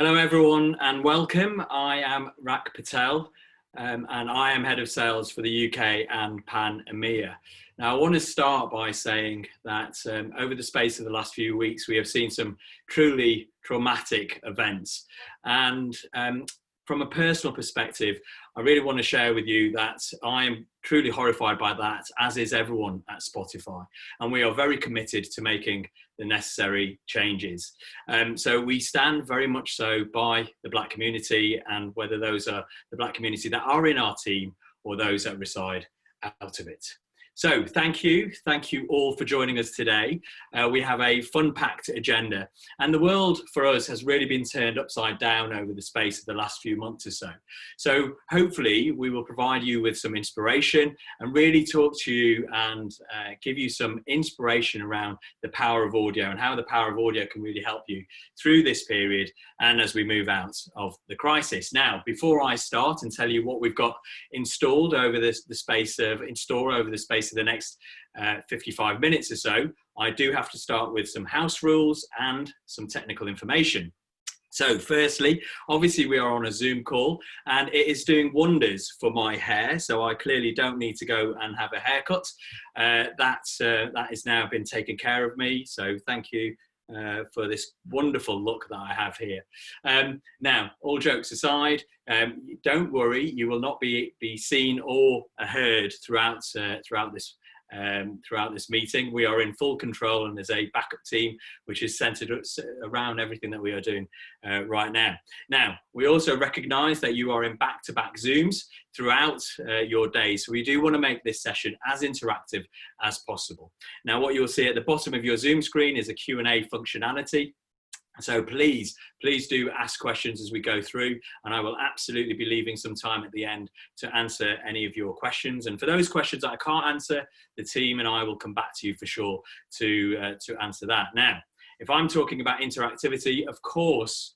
Hello everyone and welcome. I am Rak Patel and I am Head of Sales for the UK and Pan EMEA. Now I want to start by saying that over the space of the last few weeks we have seen some truly traumatic events, and from a personal perspective I really want to share with you that I am truly horrified by that, as is everyone at Spotify, and we are very committed to making the necessary changes. So we stand very much so by the Black community, and whether those are the Black community that are in our team or those that reside out of it. So thank you all for joining us today. We have a fun-packed agenda, and the world for us has really been turned upside down over the space of the last few months or so. So hopefully we will provide you with some inspiration and really talk to you and give you some inspiration around the power of audio and how the power of audio can really help you through this period and as we move out of the crisis. Now, before I start and tell you what we've got installed over the space of the next 55 minutes or so, I do have to start with some house rules and some technical information. So firstly, obviously we are on a Zoom call and it is doing wonders for my hair, so I clearly don't need to go and have a haircut. That has now been taken care of me, so thank you for this wonderful look that I have here. Now, all jokes aside, don't worry, you will not be seen or heard throughout this meeting. We are in full control, and there's a backup team which is centered around everything that we are doing right now. Now, we also recognize that you are in back-to-back Zooms throughout your day, so we do want to make this session as interactive as possible. Now, what you'll see at the bottom of your Zoom screen is a Q&A functionality. So please do ask questions as we go through, and I will absolutely be leaving some time at the end to answer any of your questions. And for those questions that I can't answer, the team and I will come back to you for sure to answer that. Now, if I'm talking about interactivity, of course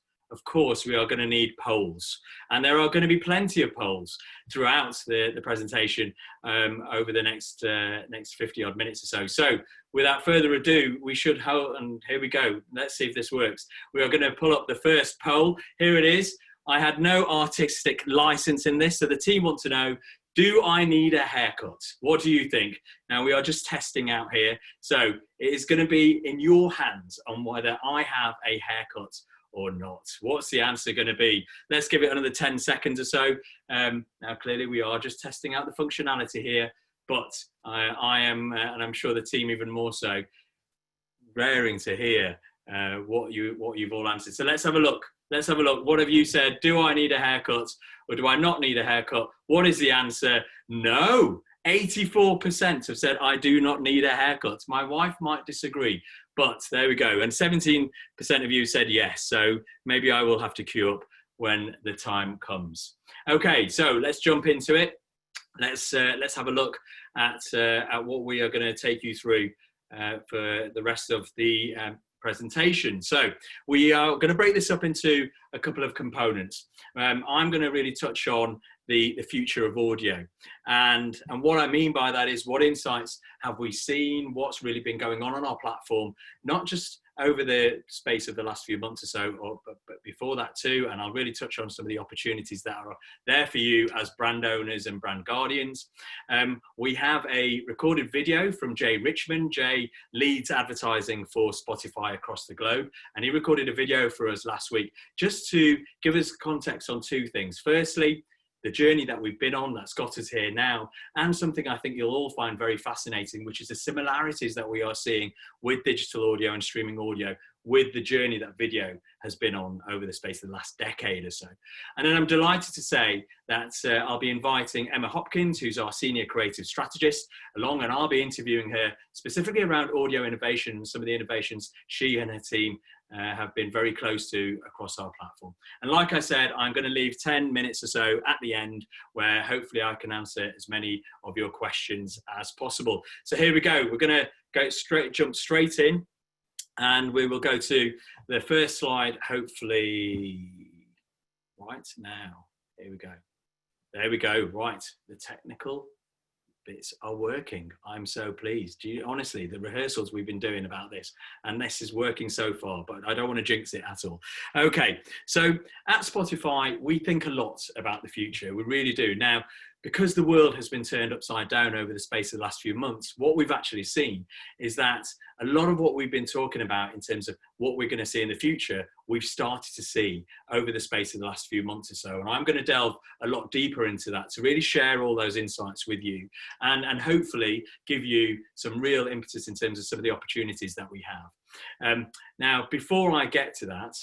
we are going to need polls, and there are going to be plenty of polls throughout the presentation over the next 50 odd minutes or so. So without further ado, we should hold, and here we go. Let's see if this works. We are going to pull up the first poll. Here it is. I had no artistic license in this, so the team want to know, do I need a haircut? What do you think? Now, we are just testing out here, so it is going to be in your hands on whether I have a haircut or not. What's the answer going to be? Let's give it another 10 seconds or so. Now, clearly we are just testing out the functionality here, but I am, and I'm sure the team even more so, raring to hear what you've all answered. So let's have a look. What have you said? Do I need a haircut or do I not need a haircut? What is the answer? No. 84% have said I do not need a haircut. My wife might disagree, but there we go. And 17% of you said yes. So maybe I will have to queue up when the time comes. Okay, so let's jump into it. Let's have a look at what we are going to take you through for the rest of the presentation. So we are going to break this up into a couple of components. I'm going to really touch on the future of audio, and what I mean by that is what insights have we seen, what's really been going on our platform, not just over the space of the last few months or so, but before that too. And I'll really touch on some of the opportunities that are there for you as brand owners and brand guardians. We have a recorded video from Jay Richmond. Jay leads advertising for Spotify across the globe, and he recorded a video for us last week just to give us context on two things. Firstly, the journey that we've been on that's got us here now, and something I think you'll all find very fascinating, which is the similarities that we are seeing with digital audio and streaming audio with the journey that video has been on over the space of the last decade or so. And then I'm delighted to say that I'll be inviting Emma Hopkins, who's our senior creative strategist, along, and I'll be interviewing her specifically around audio innovation and some of the innovations she and her team have been very close to across our platform. And like I said, I'm going to leave 10 minutes or so at the end where hopefully I can answer as many of your questions as possible. So here we go. We're going to jump straight in, and we will go to the first slide, hopefully right now. Here we go. There we go. Right. The technical bits are working. I'm so pleased. Honestly, the rehearsals we've been doing about this, and this is working so far, but I don't want to jinx it at all. Okay, so at Spotify, we think a lot about the future. We really do. Now, because the world has been turned upside down over the space of the last few months, what we've actually seen is that a lot of what we've been talking about in terms of what we're going to see in the future, we've started to see over the space of the last few months or so. And I'm going to delve a lot deeper into that to really share all those insights with you and hopefully give you some real impetus in terms of some of the opportunities that we have. Now, before I get to that,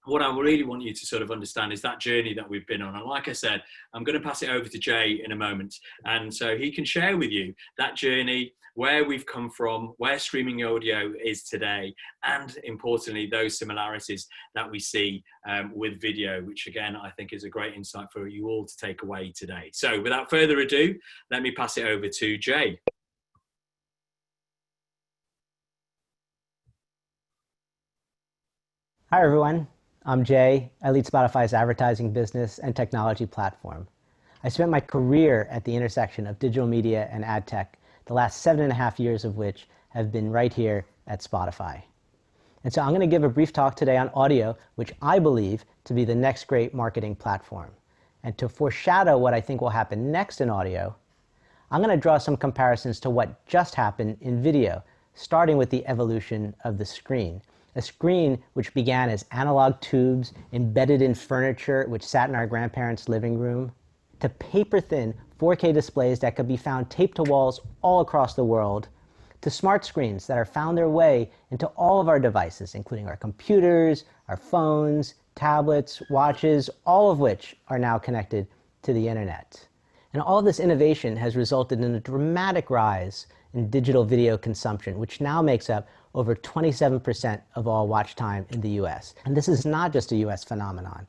what I really want you to sort of understand is that journey that we've been on. And like I said, I'm going to pass it over to Jay in a moment. And so he can share with you that journey, where we've come from, where streaming audio is today, and importantly, those similarities that we see with video, which again, I think is a great insight for you all to take away today. So without further ado, let me pass it over to Jay. Hi, everyone. I'm Jay. I lead Spotify's advertising business and technology platform. I spent my career at the intersection of digital media and ad tech, the last 7.5 years of which have been right here at Spotify. And so I'm going to give a brief talk today on audio, which I believe to be the next great marketing platform. And to foreshadow what I think will happen next in audio, I'm going to draw some comparisons to what just happened in video, starting with the evolution of the screen. A screen which began as analog tubes embedded in furniture which sat in our grandparents' living room, to paper-thin 4K displays that could be found taped to walls all across the world, to smart screens that have found their way into all of our devices, including our computers, our phones, tablets, watches, all of which are now connected to the internet. And all of this innovation has resulted in a dramatic rise in digital video consumption, which now makes up over 27% of all watch time in the US. And this is not just a US phenomenon.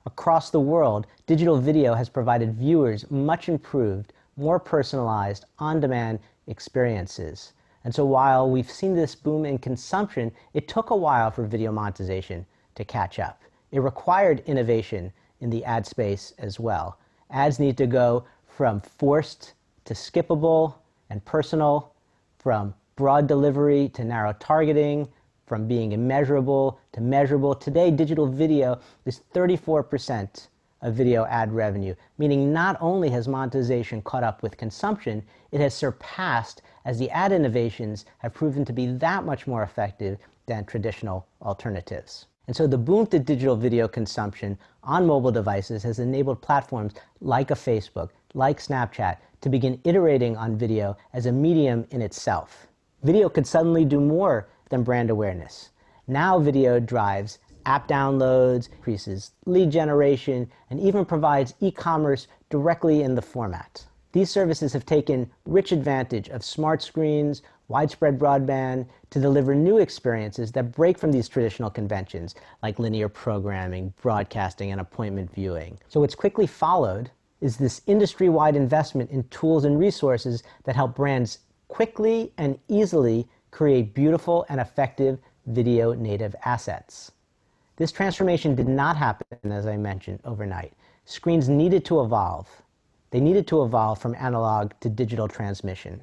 Across the world, digital video has provided viewers much improved, more personalized, on-demand experiences. And so while we've seen this boom in consumption, it took a while for video monetization to catch up. It required innovation in the ad space as well. Ads need to go from forced to skippable and personal, from broad delivery to narrow targeting, from being immeasurable to measurable. Today, digital video is 34% of video ad revenue, meaning not only has monetization caught up with consumption, it has surpassed as the ad innovations have proven to be that much more effective than traditional alternatives. And so the boom to digital video consumption on mobile devices has enabled platforms like a Facebook, like Snapchat, to begin iterating on video as a medium in itself. Video could suddenly do more than brand awareness. Now video drives app downloads, increases lead generation, and even provides e-commerce directly in the format. These services have taken rich advantage of smart screens, widespread broadband, to deliver new experiences that break from these traditional conventions, like linear programming, broadcasting, and appointment viewing. So what's quickly followed is this industry-wide investment in tools and resources that help brands quickly and easily create beautiful and effective video native assets. This transformation did not happen, as I mentioned, overnight. Screens needed to evolve. They needed to evolve from analog to digital transmission,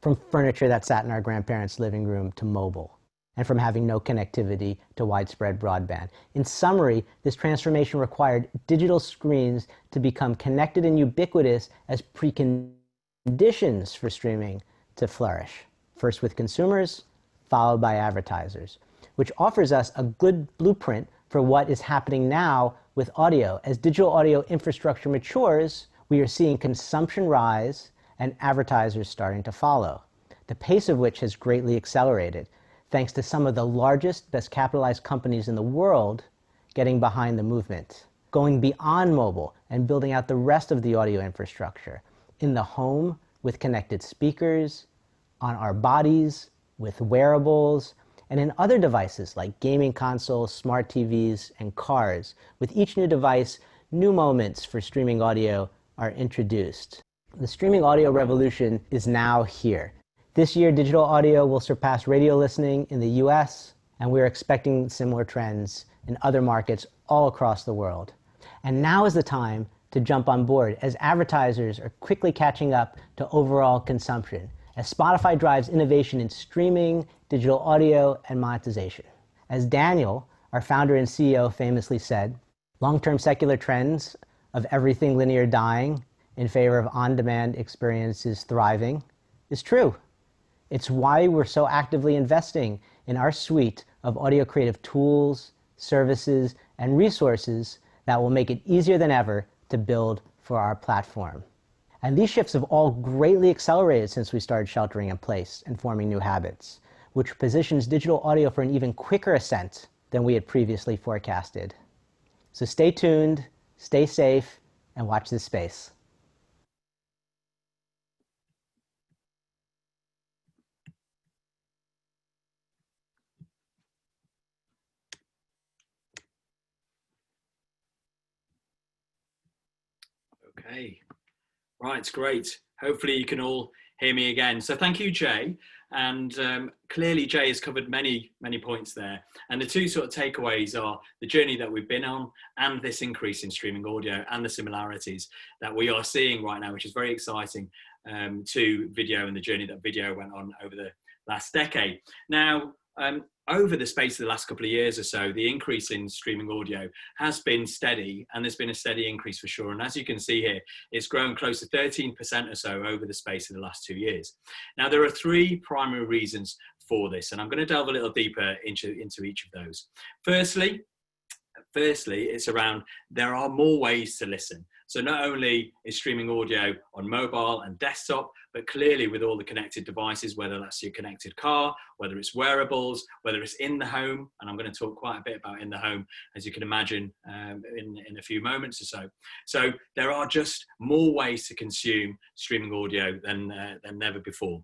from furniture that sat in our grandparents' living room to mobile, and from having no connectivity to widespread broadband. In summary, this transformation required digital screens to become connected and ubiquitous as preconditions for streaming to flourish, first with consumers, followed by advertisers, which offers us a good blueprint for what is happening now with audio. As digital audio infrastructure matures, we are seeing consumption rise and advertisers starting to follow, the pace of which has greatly accelerated, thanks to some of the largest, best capitalized companies in the world getting behind the movement, going beyond mobile and building out the rest of the audio infrastructure, in the home with connected speakers, on our bodies with wearables, and in other devices like gaming consoles, smart TVs, and cars. With each new device, new moments for streaming audio are introduced. The streaming audio revolution is now here. This year, digital audio will surpass radio listening in the US, and we're expecting similar trends in other markets all across the world. And now is the time to jump on board as advertisers are quickly catching up to overall consumption, as Spotify drives innovation in streaming, digital audio, and monetization. As Daniel, our founder and CEO, famously said, long-term secular trends of everything linear dying in favor of on-demand experiences thriving is true. It's why we're so actively investing in our suite of audio creative tools, services, and resources that will make it easier than ever to build for our platform. And these shifts have all greatly accelerated since we started sheltering in place and forming new habits, which positions digital audio for an even quicker ascent than we had previously forecasted. So stay tuned, stay safe, and watch this space. Okay, right, great. Hopefully you can all hear me again. So thank you, Jay. And clearly Jay has covered many points there. And the two sort of takeaways are the journey that we've been on and this increase in streaming audio and the similarities that we are seeing right now, which is very exciting to video and the journey that video went on over the last decade. Now, over the space of the last couple of years or so, the increase in streaming audio has been steady, and there's been a steady increase for sure. And as you can see here, it's grown close to 13% or so over the space of the last 2 years. Now, there are three primary reasons for this, and I'm going to delve a little deeper into each of those. Firstly, it's around there are more ways to listen. So not only is streaming audio on mobile and desktop, but clearly with all the connected devices, whether that's your connected car, whether it's wearables, whether it's in the home, and I'm going to talk quite a bit about in the home, as you can imagine, in a few moments or so. So there are just more ways to consume streaming audio than never before.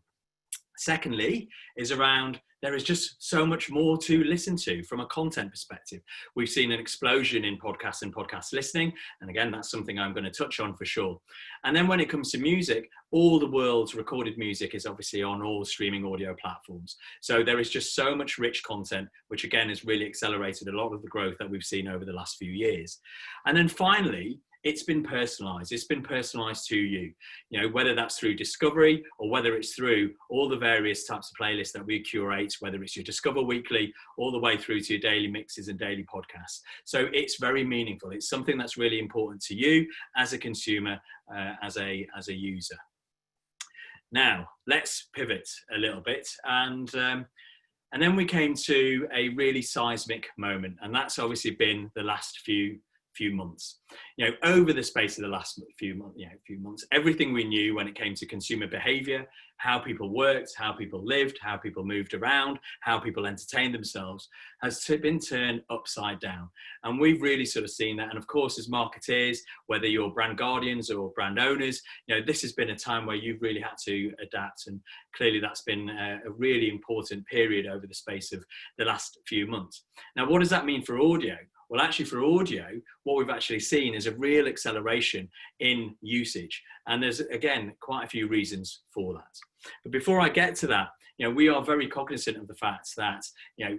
Secondly, is around there is just so much more to listen to from a content perspective. We've seen an explosion in podcasts and podcast listening. And again, that's something I'm going to touch on for sure. And then when it comes to music, all the world's recorded music is obviously on all streaming audio platforms. So there is just so much rich content, which again has really accelerated a lot of the growth that we've seen over the last few years. And then finally, it's been personalized. It's been personalized to you, whether that's through discovery or whether it's through all the various types of playlists that we curate, whether it's your Discover Weekly, all the way through to your daily mixes and daily podcasts. So it's very meaningful. It's something that's really important to you as a consumer, as a user. Now, let's pivot a little bit. And then we came to a really seismic moment. And that's obviously been the last few months. Over the space of the last few months, everything we knew when it came to consumer behavior, how people worked, how people lived, how people moved around, how people entertained themselves, has been turned upside down. And we've really sort of seen that. And of course, as marketeers, whether you're brand guardians or brand owners, this has been a time where you've really had to adapt. And clearly that's been a really important period over the space of the last few months. Now, what does that mean for audio? Well, actually for audio, what we've actually seen is a real acceleration in usage. And there's, again, quite a few reasons for that. But before I get to that, we are very cognizant of the fact that,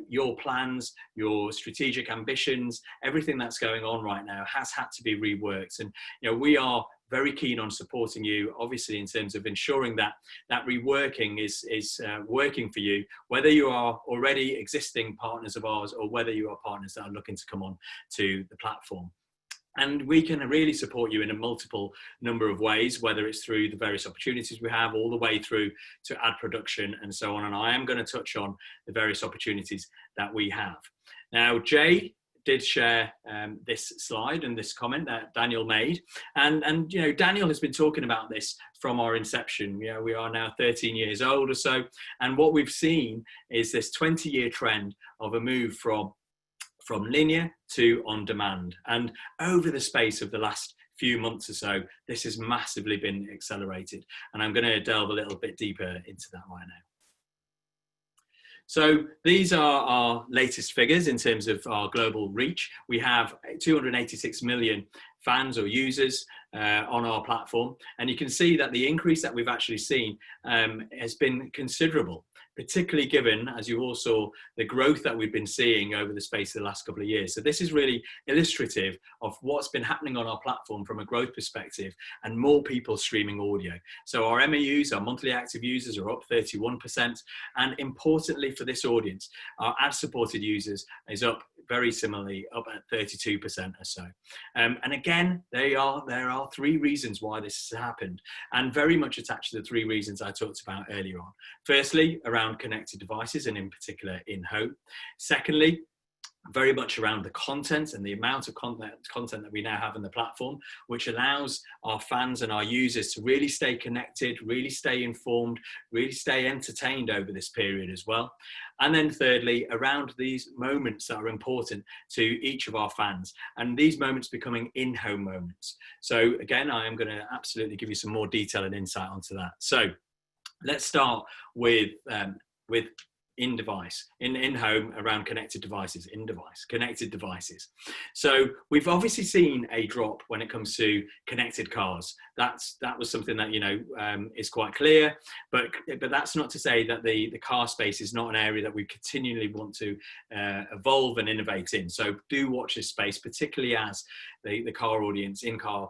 your plans, your strategic ambitions, everything that's going on right now has had to be reworked. And, we are very keen on supporting you, obviously, in terms of ensuring that that reworking is working for you, whether you are already existing partners of ours or whether you are partners that are looking to come on to the platform. And we can really support you in a multiple number of ways, whether it's through the various opportunities we have, all the way through to ad production and so on. And I am going to touch on the various opportunities that we have. Now, Jay did share this slide and this comment that Daniel made. And Daniel has been talking about this from our inception. We are now 13 years old or so. And what we've seen is this 20-year trend of a move from linear to on demand. And over the space of the last few months or so, this has massively been accelerated. And I'm going to delve a little bit deeper into that right now. So these are our latest figures in terms of our global reach. We have 286 million fans or users on our platform. And you can see that the increase that we've actually seen has been considerable, particularly given, as you all saw, the growth that we've been seeing over the space of the last couple of years. So this is really illustrative of what's been happening on our platform from a growth perspective, and more people streaming audio. So our MAUs, our monthly active users, are up 31%. And importantly for this audience, our ad-supported users is up very similarly, up at 32% or so. And again, there are three reasons why this has happened, and very much attached to the three reasons I talked about earlier on. Firstly, around connected devices, and in particular in home. Secondly, very much around the content and the amount of content that we now have on the platform, which allows our fans and our users to really stay connected, really stay informed, really stay entertained over this period as well. And then thirdly, around these moments that are important to each of our fans, and these moments becoming in-home moments. So again, I am going to absolutely give you some more detail and insight onto that. So let's start with in-home around connected devices, connected devices. So we've obviously seen a drop when it comes to connected cars. That was something that, is quite clear, but that's not to say that the car space is not an area that we continually want to evolve and innovate in. So do watch this space, particularly as the car audience, in-car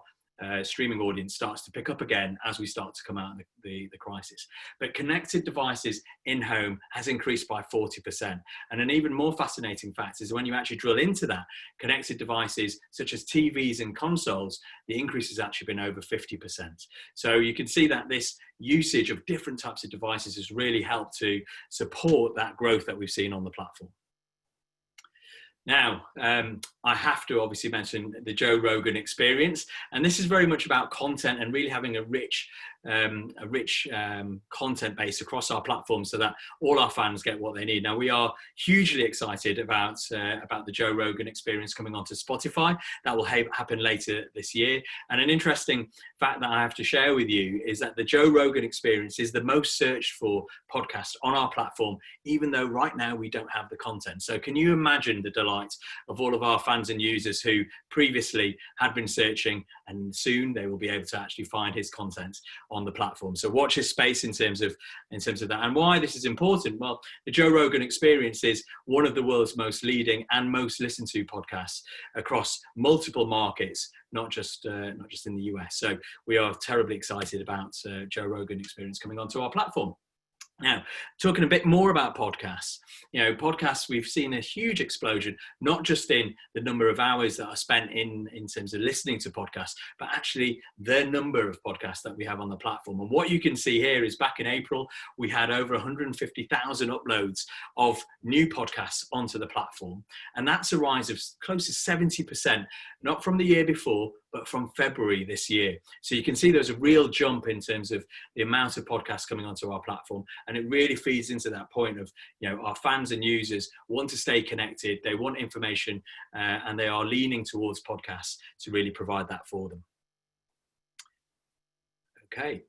streaming audience starts to pick up again as we start to come out of the crisis. But connected devices in home has increased by 40%. And an even more fascinating fact is when you actually drill into that, connected devices such as TVs and consoles, the increase has actually been over 50%. So you can see that this usage of different types of devices has really helped to support that growth that we've seen on the platform. Now, I have to obviously mention the Joe Rogan Experience, and this is very much about content and really having a rich content base across our platform so that all our fans get what they need. Now, we are hugely excited about the Joe Rogan Experience coming onto Spotify. That will happen later this year. And an interesting fact that I have to share with you is that the Joe Rogan Experience is the most searched for podcast on our platform, even though right now we don't have the content. So can you imagine the delight of all of our fans and users who previously had been searching, and soon they will be able to actually find his content on the platform. So watch his space in terms of that. And why this is important? Well, the Joe Rogan Experience is one of the world's most leading and most listened to podcasts across multiple markets, not just in the US. So we are terribly excited about Joe Rogan Experience coming onto our platform. Now, talking a bit more about podcasts, podcasts, we've seen a huge explosion, not just in the number of hours that are spent in terms of listening to podcasts, but actually the number of podcasts that we have on the platform. And what you can see here is back in April, we had over 150,000 uploads of new podcasts onto the platform. And that's a rise of close to 70%, not from the year before, but from February this year. So you can see there's a real jump in terms of the amount of podcasts coming onto our platform. And it really feeds into that point of, our fans and users want to stay connected, they want information, and they are leaning towards podcasts to really provide that for them. Okay,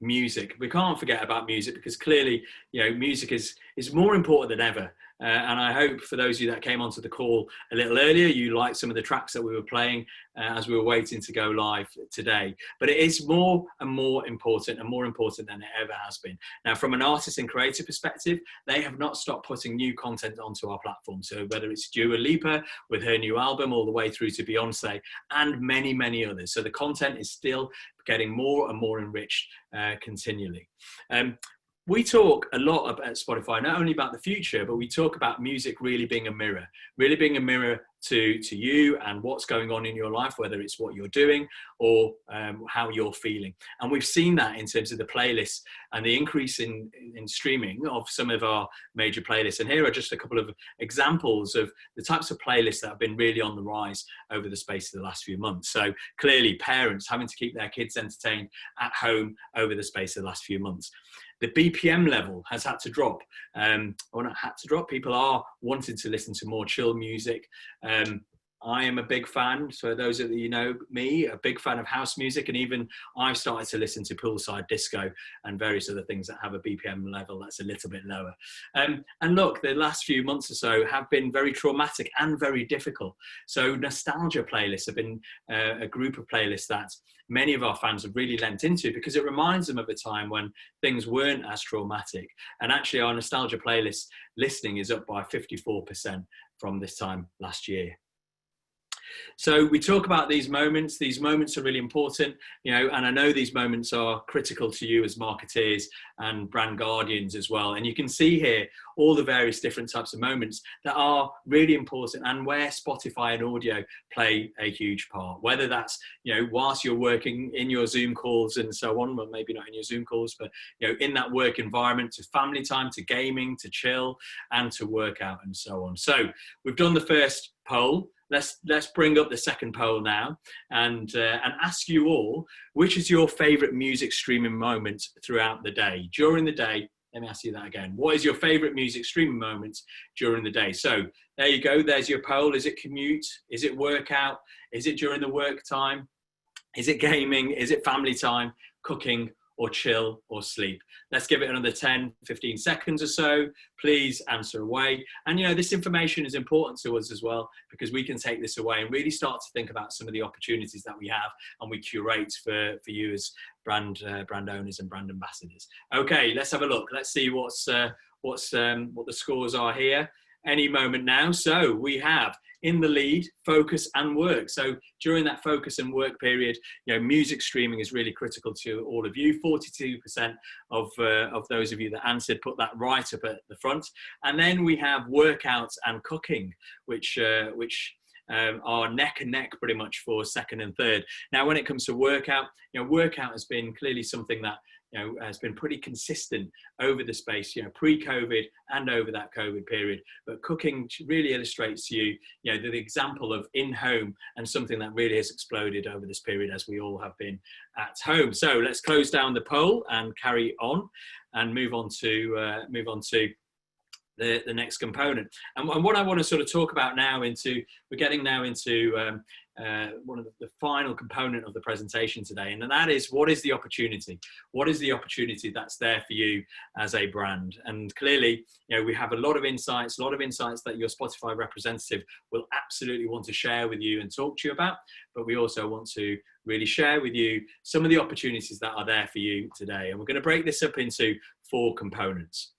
music. We can't forget about music because clearly, music is more important than ever. And I hope for those of you that came onto the call a little earlier, you liked some of the tracks that we were playing as we were waiting to go live today. But it is more and more important than it ever has been. Now, from an artist and creator perspective, they have not stopped putting new content onto our platform. So whether it's Dua Lipa with her new album all the way through to Beyonce and many, many others. So the content is still getting more and more enriched continually. We talk a lot about Spotify, not only about the future, but we talk about music really being a mirror to you and what's going on in your life, whether it's what you're doing or how you're feeling. And we've seen that in terms of the playlists and the increase in streaming of some of our major playlists. And here are just a couple of examples of the types of playlists that have been really on the rise over the space of the last few months. So clearly parents having to keep their kids entertained at home over the space of the last few months. The BPM level has had to drop. Or not had to drop. People are wanting to listen to more chill music. I am a big fan, so those of you know me, a big fan of house music, and even I've started to listen to poolside disco and various other things that have a BPM level that's a little bit lower. And look, the last few months or so have been very traumatic and very difficult. So nostalgia playlists have been a group of playlists that many of our fans have really lent into, because it reminds them of a time when things weren't as traumatic. And actually our nostalgia playlist listening is up by 54% from this time last year. So we talk about these moments. These moments are really important, you know, and I know these moments are critical to you as marketeers and brand guardians as well. And you can see here all the various different types of moments that are really important, and where Spotify and audio play a huge part, whether that's, you know, whilst you're working in your Zoom calls and so on, well, maybe not in your Zoom calls, but, you know, in that work environment, to family time, to gaming, to chill, and to work out and so on. So we've done the first poll. Let's bring up the second poll now, and ask you all, which is your favorite music streaming moment throughout the day? During the day, let me ask you that again. What is your favorite music streaming moment during the day? So there you go, there's your poll. Is it commute? Is it workout? Is it during the work time? Is it gaming? Is it family time, cooking, or chill, or sleep? Let's give it another 10, 15 seconds or so. Please answer away. And, you know, this information is important to us as well, because we can take this away and really start to think about some of the opportunities that we have and we curate for you as brand owners and brand ambassadors. Okay, let's have a look. Let's see what the scores are here. Any moment now. So we have in the lead, focus and work. So during that focus and work period, you know, music streaming is really critical to all of you. 42% of those of you that answered put that right up at the front. And then we have workouts and cooking, which are neck and neck pretty much for second and third. Now, when it comes to workout, you know, workout has been clearly something that, you know, has been pretty consistent over the space, you know, pre-COVID and over that COVID period. But cooking really illustrates to you, you know, the example of in-home, and something that really has exploded over this period as we all have been at home. So let's close down the poll and carry on and move on to the next component. And what I want to sort of talk about now we're getting now into one of the final component of the presentation today, and that is, what is the opportunity? What is the opportunity that's there for you as a brand? And clearly, you know, we have a lot of insights that your Spotify representative will absolutely want to share with you and talk to you about, but we also want to really share with you some of the opportunities that are there for you today. And we're going to break this up into 4 components.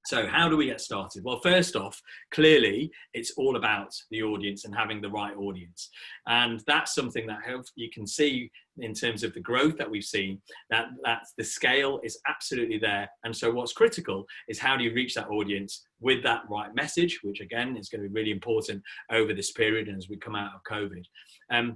So how do we get started? Well, first off, clearly it's all about the audience and having the right audience. And that's something that you can see in terms of the growth that we've seen, that the scale is absolutely there. And so what's critical is, how do you reach that audience with that right message, which again is going to be really important over this period and as we come out of COVID. And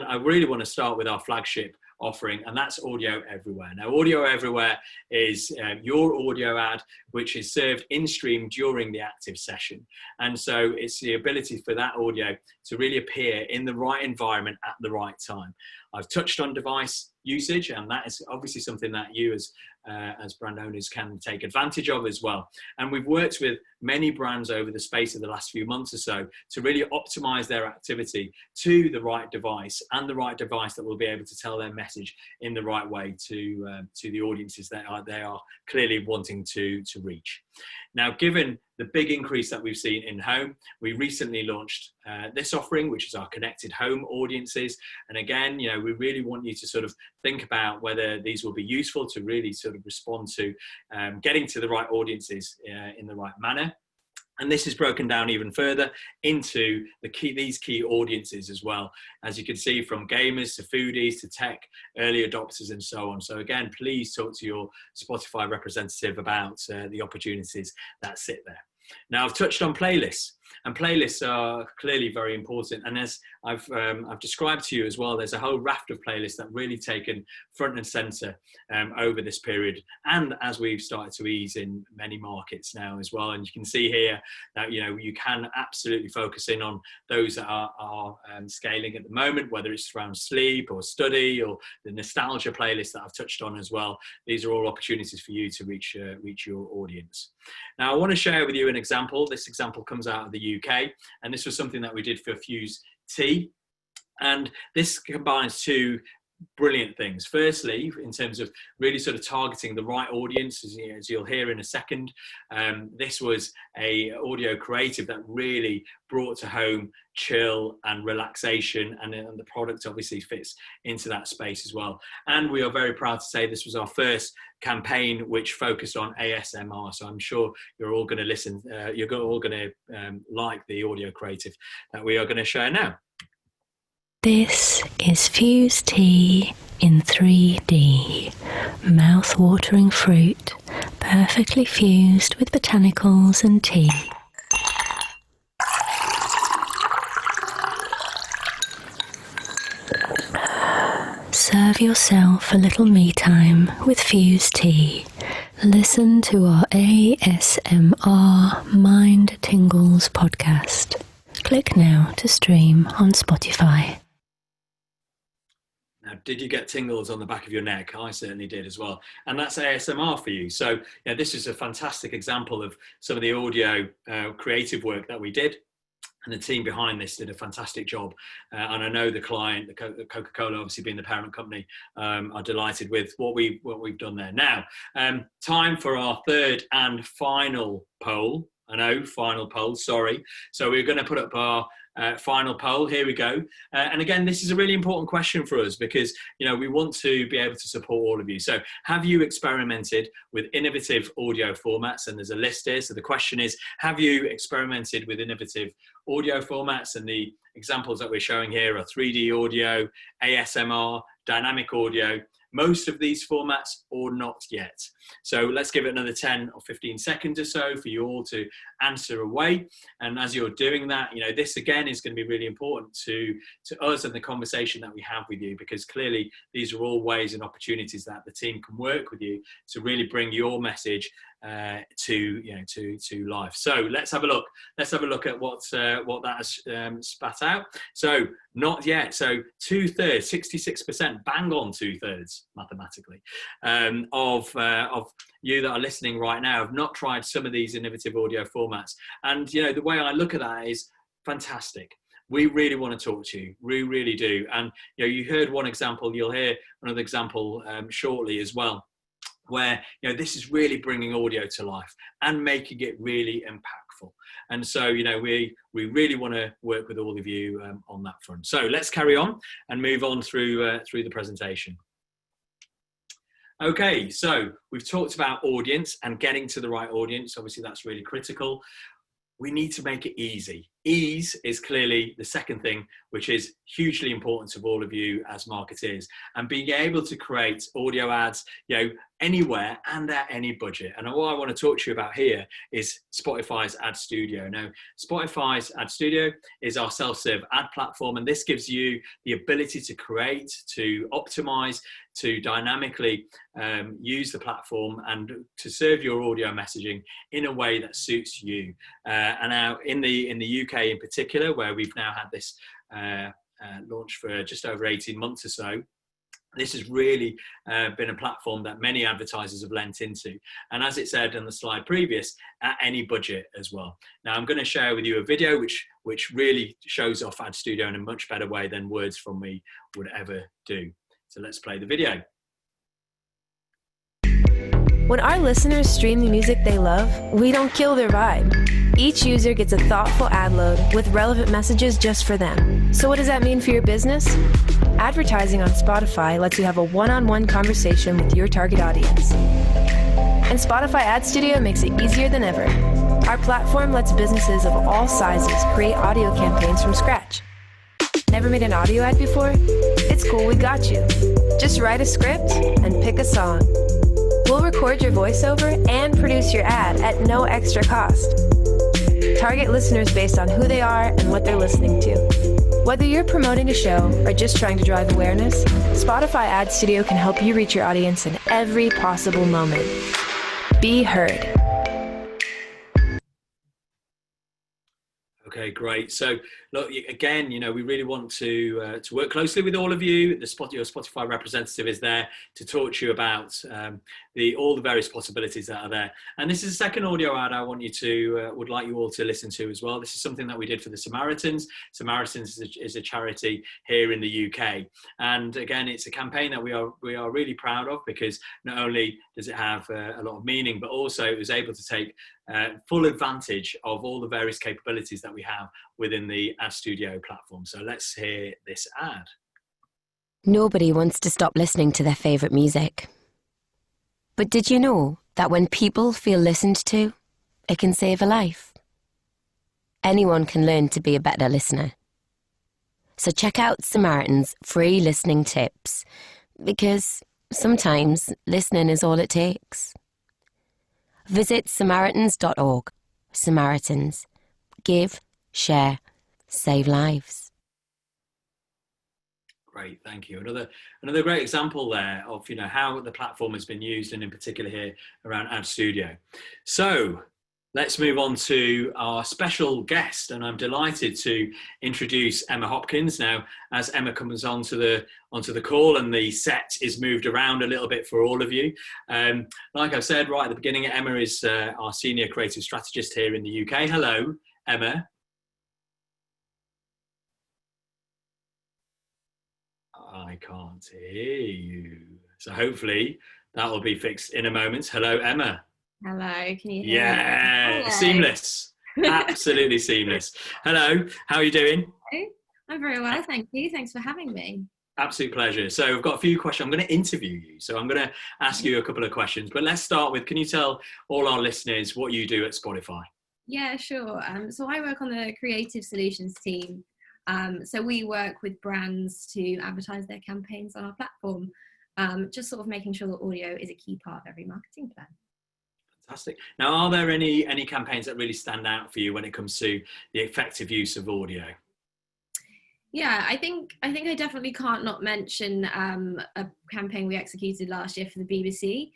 I really want to start with our flagship offering, and that's Audio Everywhere. Now, Audio Everywhere is your audio ad, which is served in stream during the active session. And so it's the ability for that audio to really appear in the right environment at the right time. I've touched on device usage, and that is obviously something that you as brand owners can take advantage of as well. And we've worked with many brands over the space of the last few months or so to really optimize their activity to the right device, and the right device that will be able to tell their message in the right way to the audiences that they are clearly wanting to reach. Now, given the big increase that we've seen in home, we recently launched this offering, which is our connected home audiences. And again, you know, we really want you to sort of think about whether these will be useful to really sort of respond to getting to the right audiences in the right manner. And this is broken down even further into these key audiences as well, as you can see, from gamers to foodies to tech early adopters and so on. So again, please talk to your Spotify representative about the opportunities that sit there. Now, I've touched on playlists, and playlists are clearly very important. And as I've described to you as well, there's a whole raft of playlists that really taken front and center over this period, and as we've started to ease in many markets now as well. And you can see here that, you know, you can absolutely focus in on those that are scaling at the moment, whether it's around sleep or study or the nostalgia playlist that I've touched on as well. These are all opportunities for you to reach your audience. Now, I want to share with you an example. This example comes out of the UK, and this was something that we did for Fuse T. And this combines two brilliant things. Firstly, in terms of really sort of targeting the right audience, as you'll hear in a second, this was a audio creative that really brought to home chill and relaxation, and the product obviously fits into that space as well. And we are very proud to say this was our first campaign which focused on ASMR, so I'm sure you're all going to listen, you're all going to like the audio creative that we are going to share now. This is Fused Tea in 3D. Mouth-watering fruit, perfectly fused with botanicals and tea. Serve yourself a little me time with Fused Tea. Listen to our ASMR Mind Tingles podcast. Click now to stream on Spotify. Now, did you get tingles on the back of your neck? I certainly did as well. And that's ASMR for you. So this is a fantastic example of some of the audio creative work that we did. And the team behind this did a fantastic job. And I know the client, the Coca-Cola, obviously being the parent company, are delighted with what we've done there. Now, time for our third and final poll. I know, final poll, sorry. So we're going to put up our final poll. Here we go. And again, this is a really important question for us because, we want to be able to support all of you. So have you experimented with innovative audio formats? And there's a list here. So the question is, have you experimented with innovative audio formats? And the examples that we're showing here are 3D audio, ASMR, dynamic audio, most of these formats or not yet. So let's give it another 10 or 15 seconds or so for you all to answer away. And as you're doing that, this again is going to be really important to us and the conversation that we have with you, because clearly these are all ways and opportunities that the team can work with you to really bring your message to life. So let's have a look. Let's have a look at what that has spat out. So not yet. So 2/3, 66%, bang on 2/3 mathematically of you that are listening right now have not tried some of these innovative audio formats. And the way I look at that is fantastic. We really want to talk to you. We really do. And you heard one example. You'll hear another example shortly as well, where this is really bringing audio to life and making it really impactful. And so we really want to work with all of you on that front. So let's carry on and move on through the presentation. Okay, so we've talked about audience and getting to the right audience. Obviously that's really critical. We need to make it easy. Ease is clearly the second thing, which is hugely important to all of you as marketeers, and being able to create audio ads, anywhere and at any budget. And what I want to talk to you about here is Spotify's Ad Studio. Now, Spotify's Ad Studio is our self-serve ad platform, and this gives you the ability to create, to optimize, to dynamically use the platform and to serve your audio messaging in a way that suits you. And now in the UK in particular, where we've now had this launch for just over 18 months or so, this has really been a platform that many advertisers have lent into. And as it said on the slide previous, at any budget as well. Now I'm going to share with you a video which really shows off Ad Studio in a much better way than words from me would ever do. So let's play the video. When our listeners stream the music they love, we don't kill their vibe. Each user gets a thoughtful ad load with relevant messages just for them. So what does that mean for your business? Advertising on Spotify lets you have a one-on-one conversation with your target audience. And Spotify Ad Studio makes it easier than ever. Our platform lets businesses of all sizes create audio campaigns from scratch. Never made an audio ad before? It's cool, we got you. Just write a script and pick a song. We'll record your voiceover and produce your ad at no extra cost. Target listeners based on who they are and what they're listening to. Whether you're promoting a show or just trying to drive awareness, Spotify Ad Studio can help you reach your audience in every possible moment. Be heard. Okay, great. So, look, again, we really want to work closely with all of you. Your Spotify representative is there to talk to you about all the various possibilities that are there. And this is a second audio ad I want you to would like you all to listen to as well. This is something that we did for the Samaritans. Samaritans is a charity here in the UK, and again, it's a campaign that we are really proud of, because not only does it have a lot of meaning, but also it was able to take full advantage of all the various capabilities that we have within the Ad Studio platform. So let's hear this ad. Nobody wants to stop listening to their favourite music. But did you know that when people feel listened to, it can save a life? Anyone can learn to be a better listener. So check out Samaritan's free listening tips, because sometimes listening is all it takes. Visit samaritans.org. Samaritans. Give, share, save lives. Great, thank you. Another great example there of how the platform has been used, and in particular here around Ad Studio. So let's move on to our special guest, and I'm delighted to introduce Emma Hopkins. Now, as Emma comes onto the call, and the set is moved around a little bit for all of you. Like I said right at the beginning, Emma is our senior creative strategist here in the UK. Hello, Emma. I can't hear you. So hopefully that will be fixed in a moment. Hello, Emma. Hello, can you hear me? Yeah, Hello. Seamless. Absolutely seamless. Hello, how are you doing? I'm very well, thank you. Thanks for having me. Absolute pleasure. So I've got a few questions. I'm going to interview you. So I'm going to ask you a couple of questions. But let's start with, can you tell all our listeners what you do at Spotify? Yeah, sure. So I work on the creative solutions team. So we work with brands to advertise their campaigns on our platform, just sort of making sure that audio is a key part of every marketing plan. Fantastic. Now, are there any campaigns that really stand out for you when it comes to the effective use of audio? Yeah, I think I definitely can't not mention a campaign we executed last year for the BBC.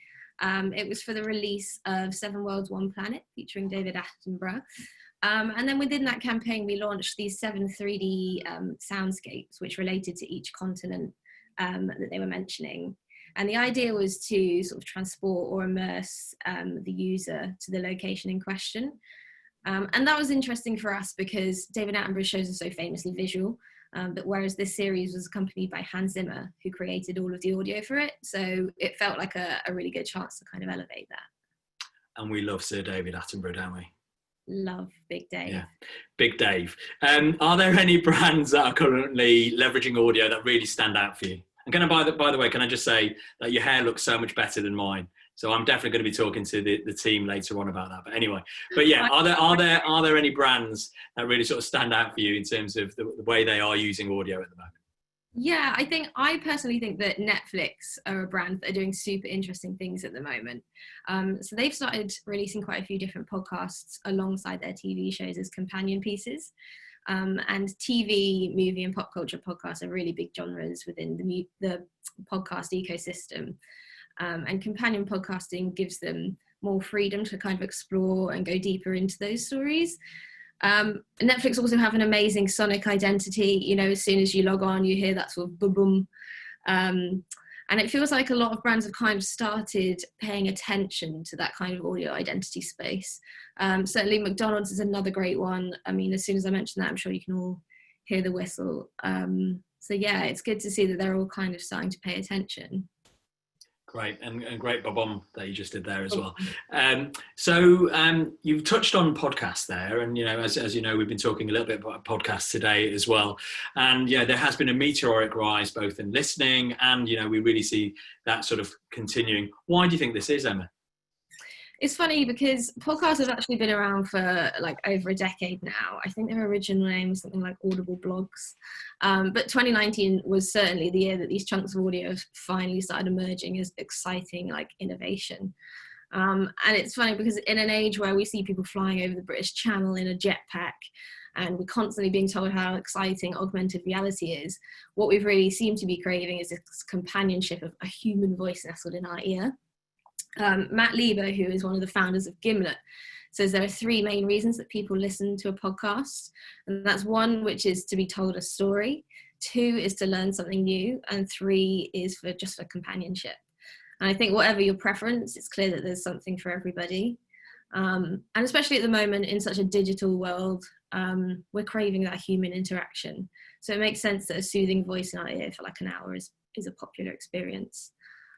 It was for the release of 7 Worlds, 1 Planet, featuring David Attenborough. And then within that campaign, we launched these 7 3D soundscapes, which related to each continent that they were mentioning. And the idea was to sort of transport or immerse the user to the location in question. And that was interesting for us because David Attenborough's shows are so famously visual, that whereas this series was accompanied by Hans Zimmer, who created all of the audio for it. So it felt like a really good chance to kind of elevate that. And we love Sir David Attenborough, don't we? Love Big Dave. Yeah, Big Dave. Are there any brands that are currently leveraging audio that really stand out for you? And can I, by the way, can I just say that your hair looks so much better than mine? So I'm definitely going to be talking to the team later on about that. But anyway, yeah, are there any brands that really sort of stand out for you in terms of the way they are using audio at the moment? Yeah, I personally think that Netflix are a brand that are doing super interesting things at the moment. So they've started releasing quite a few different podcasts alongside their TV shows as companion pieces. And TV, movie and pop culture podcasts are really big genres within the podcast ecosystem. And companion podcasting gives them more freedom to kind of explore and go deeper into those stories. Netflix also have an amazing sonic identity. As soon as you log on, you hear that sort of boom boom. And it feels like a lot of brands have kind of started paying attention to that kind of audio identity space. Certainly McDonald's is another great one. I mean, as soon as I mention that, I'm sure you can all hear the whistle. So yeah, it's good to see that they're all kind of starting to pay attention. Great, and great bob-omb that you just did there as well. So you've touched on podcasts there, and as you know, we've been talking a little bit about podcasts today as well. And there has been a meteoric rise both in listening, and we really see that sort of continuing. Why do you think this is, Emma? It's funny because podcasts have actually been around for like over a decade now. I think their original name was something like Audible Blogs. But 2019 was certainly the year that these chunks of audio finally started emerging as exciting like innovation. And it's funny because in an age where we see people flying over the British Channel in a jetpack, and we're constantly being told how exciting augmented reality is, what we've really seemed to be craving is this companionship of a human voice nestled in our ear. Matt Lieber, who is one of the founders of Gimlet, says there are three main reasons that people listen to a podcast. And that's one, which is to be told a story. Two is to learn something new. And three is for companionship. And I think whatever your preference, it's clear that there's something for everybody. And especially at the moment in such a digital world, we're craving that human interaction. So it makes sense that a soothing voice in our ear for like an hour is a popular experience.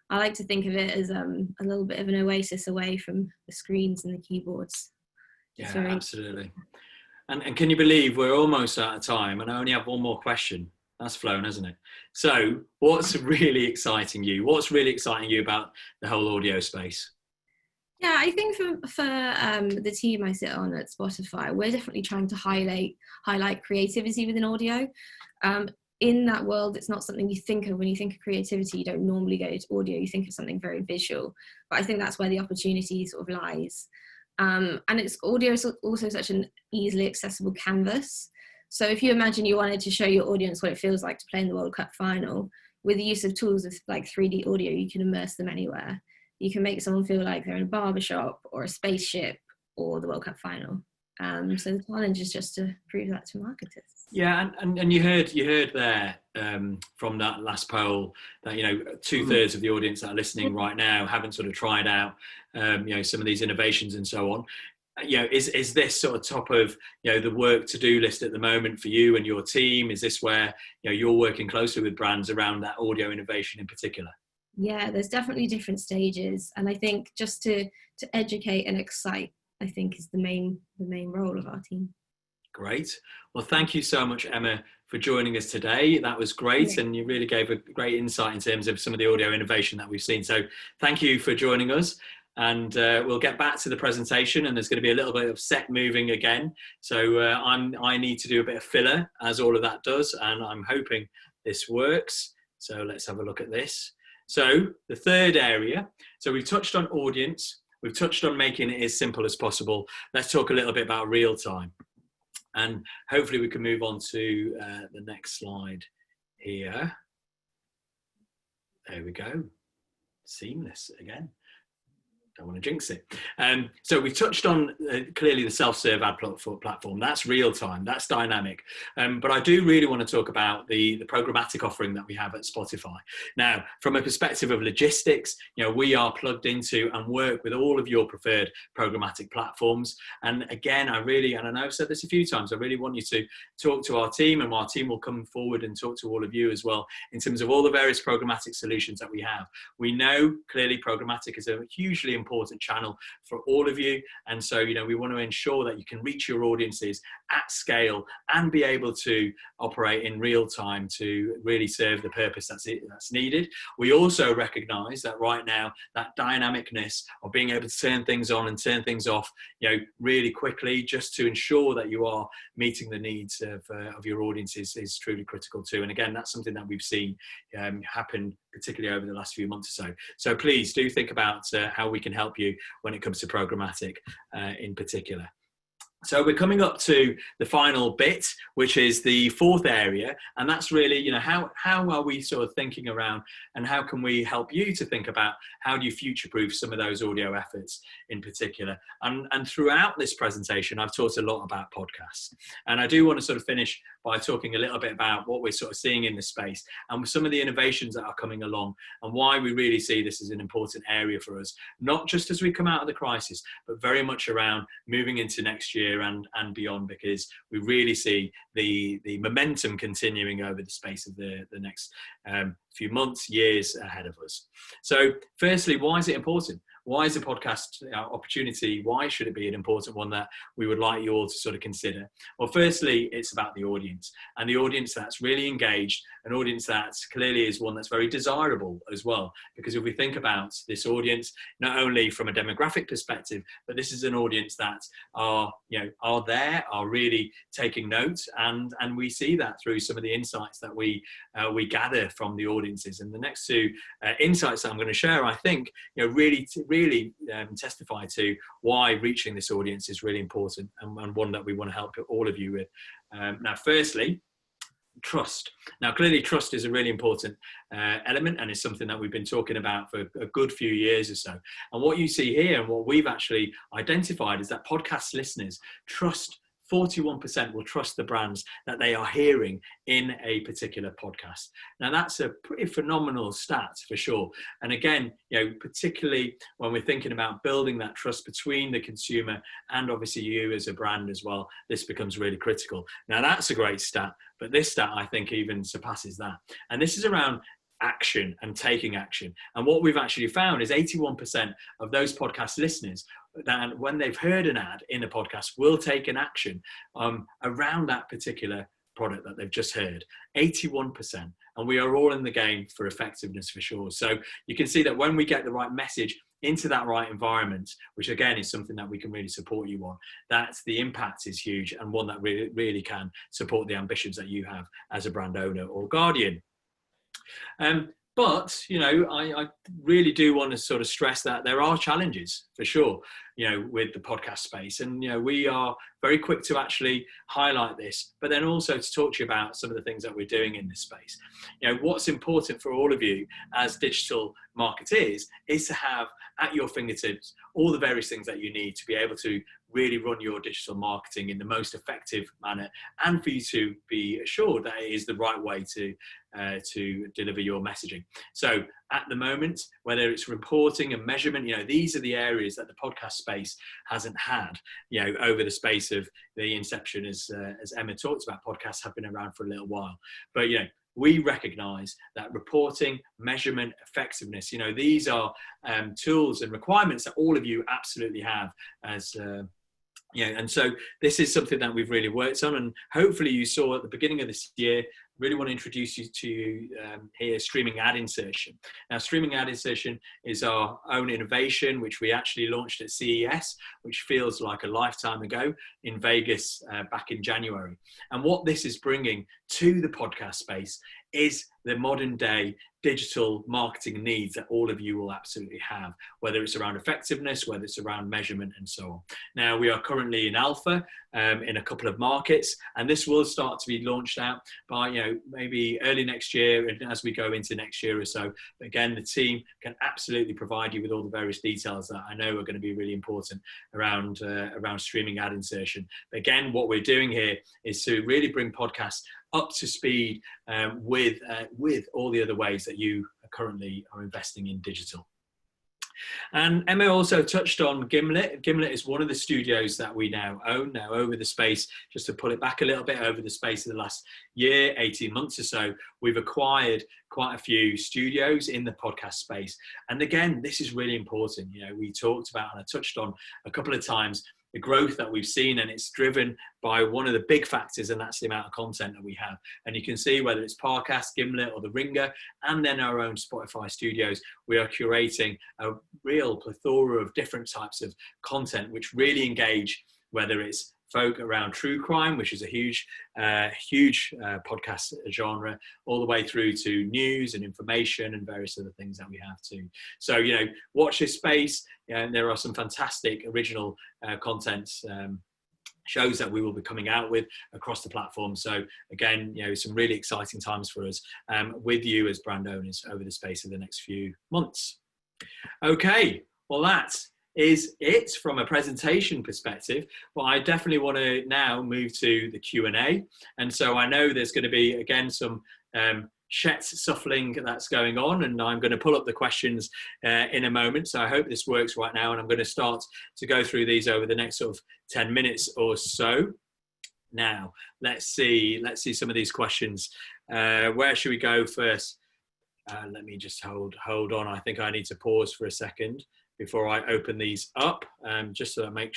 I like to think of it as a little bit of an oasis away from the screens and the keyboards. Yeah, absolutely. And can you believe we're almost out of time and I only have one more question? That's flown, hasn't it? So what's really exciting you? What's really exciting you about the whole audio space? Yeah, I think for the team I sit on at Spotify, we're definitely trying to highlight creativity within audio. In that world, it's not something you think of when you think of creativity. You don't normally go to audio, you think of something very visual. But I think that's where the opportunity sort of lies. And audio is also such an easily accessible canvas. So if you imagine you wanted to show your audience what it feels like to play in the World Cup final, with the use of tools of like 3D audio, you can immerse them anywhere. You can make someone feel like they're in a barbershop or a spaceship or the World Cup final. So the challenge is just to prove that to marketers. Yeah, and you heard there from that last poll that 2/3 of the audience that are listening right now haven't sort of tried out some of these innovations and so on. Is this sort of top of the work to-do list at the moment for you and your team? Is this where you're working closely with brands around that audio innovation in particular? Yeah, there's definitely different stages, and I think just to educate and excite, I think, is the main role of our team. Great. Well, thank you so much, Emma, for joining us today. That was great, and you really gave a great insight in terms of some of the audio innovation that we've seen. So thank you for joining us, and we'll get back to the presentation, and there's going to be a little bit of set moving again. So I need to do a bit of filler, as all of that does, and I'm hoping this works. So let's have a look at this. So the third area, so we've touched on audience, we've touched on making it as simple as possible. Let's talk a little bit about real time. And hopefully we can move on to the next slide here. There we go. Seamless again. Don't want to jinx it. So we touched on clearly the self-serve ad platform. That's real time, that's dynamic. But I do really want to talk about the programmatic offering that we have at Spotify. Now, from a perspective of logistics, we are plugged into and work with all of your preferred programmatic platforms. And again, and I know I've said this a few times, I really want you to talk to our team, and our team will come forward and talk to all of you as well in terms of all the various programmatic solutions that we have. We know clearly programmatic is a hugely important channel for all of you, and so we want to ensure that you can reach your audiences at scale and be able to operate in real time to really serve the purpose that's needed. We also recognize that right now that dynamicness of being able to turn things on and turn things off really quickly, just to ensure that you are meeting the needs of your audiences, is truly critical too. And again, that's something that we've seen happen particularly over the last few months or so. So please do think about how we can help you when it comes to programmatic in particular. So we're coming up to the final bit, which is the fourth area, and that's really, how are we sort of thinking around, and how can we help you to think about how do you future-proof some of those audio efforts in particular. And throughout this presentation, I've talked a lot about podcasts, and I do want to sort of finish by talking a little bit about what we're sort of seeing in the space and some of the innovations that are coming along, and why we really see this as an important area for us, not just as we come out of the crisis, but very much around moving into next year and beyond, because we really see the momentum continuing over the space of the next few months, years ahead of us. So firstly, why is it important? Why is the podcast opportunity, why should it be an important one that we would like you all to sort of consider? Well, firstly, it's about the audience, and the audience that's really engaged, an audience that clearly is one that's very desirable as well. Because if we think about this audience, not only from a demographic perspective, but this is an audience that are really taking notes, and we see that through some of the insights that we gather from the audiences. And the next two insights that I'm going to share, I think, really testify to why reaching this audience is really important, and one that we want to help all of you with. Now, firstly, trust. Now, clearly trust is a really important element, and it's something that we've been talking about for a good few years or so. And what you see here and what we've actually identified is that podcast listeners trust 41% will trust the brands that they are hearing in a particular podcast. Now, that's a pretty phenomenal stat for sure. And again, particularly when we're thinking about building that trust between the consumer and obviously you as a brand as well, this becomes really critical. Now, that's a great stat, but this stat, I think, even surpasses that. And this is around action and taking action. And what we've actually found is 81% of those podcast listeners that when they've heard an ad in a podcast will take an action around that particular product that they've just heard. 81%. And we are all in the game for effectiveness for sure. So you can see that when we get the right message into that right environment, which again is something that we can really support you on, that's the impact is huge, and one that really can support the ambitions that you have as a brand owner or guardian. But, I really do want to sort of stress that there are challenges for sure, with the podcast space. And, we are very quick to actually highlight this, but then also to talk to you about some of the things that we're doing in this space. What's important for all of you as digital marketeers is to have at your fingertips all the various things that you need to be able to really run your digital marketing in the most effective manner, and for you to be assured that it is the right way to deliver your messaging. So at the moment, whether it's reporting and measurement, these are the areas that the podcast space hasn't had, over the space of the inception, as Emma talked about. Podcasts have been around for a little while, but we recognize that reporting, measurement, effectiveness, these are tools and requirements that all of you absolutely have as and so this is something that we've really worked on, and hopefully you saw at the beginning of this year. Really want to introduce you to here streaming ad insertion. Now, streaming ad insertion is our own innovation, which we actually launched at CES, which feels like a lifetime ago, in Vegas back in January. And what this is bringing to the podcast space is the modern day digital marketing needs that all of you will absolutely have, whether it's around effectiveness, whether it's around measurement, and so on. Now, we are currently in alpha in a couple of markets, and this will start to be launched out by maybe early next year, and as we go into next year or so. But again, the team can absolutely provide you with all the various details that I know are going to be really important around streaming ad insertion. But again, what we're doing here is to really bring podcasts up to speed with all the other ways that you currently are investing in digital. And Emma also touched on Gimlet. Gimlet is one of the studios that we now own. Now, over the space, just to pull it back a little bit, over the space of the last year, 18 months or so, we've acquired quite a few studios in the podcast space. And again, this is really important. We talked about, and I touched on a couple of times, the growth that we've seen, and it's driven by one of the big factors, and that's the amount of content that we have. And you can see whether it's Parcast, Gimlet, or The Ringer, and then our own Spotify studios, we are curating a real plethora of different types of content which really engage, whether it's folk around true crime, which is a huge podcast genre, all the way through to news and information and various other things that we have too. So, watch this space. There are some fantastic original content shows that we will be coming out with across the platform. So again, some really exciting times for us with you as brand owners over the space of the next few months. Okay, well, that is it from a presentation perspective, but I definitely want to now move to the Q&A. And so I know there's going to be, again, some chat shuffling that's going on, and I'm going to pull up the questions in a moment. So I hope this works right now, and I'm going to start to go through these over the next sort of 10 minutes or so. Now, let's see some of these questions. Where should we go first? Let me just hold on. I think I need to pause for a second before I open these up, just so I make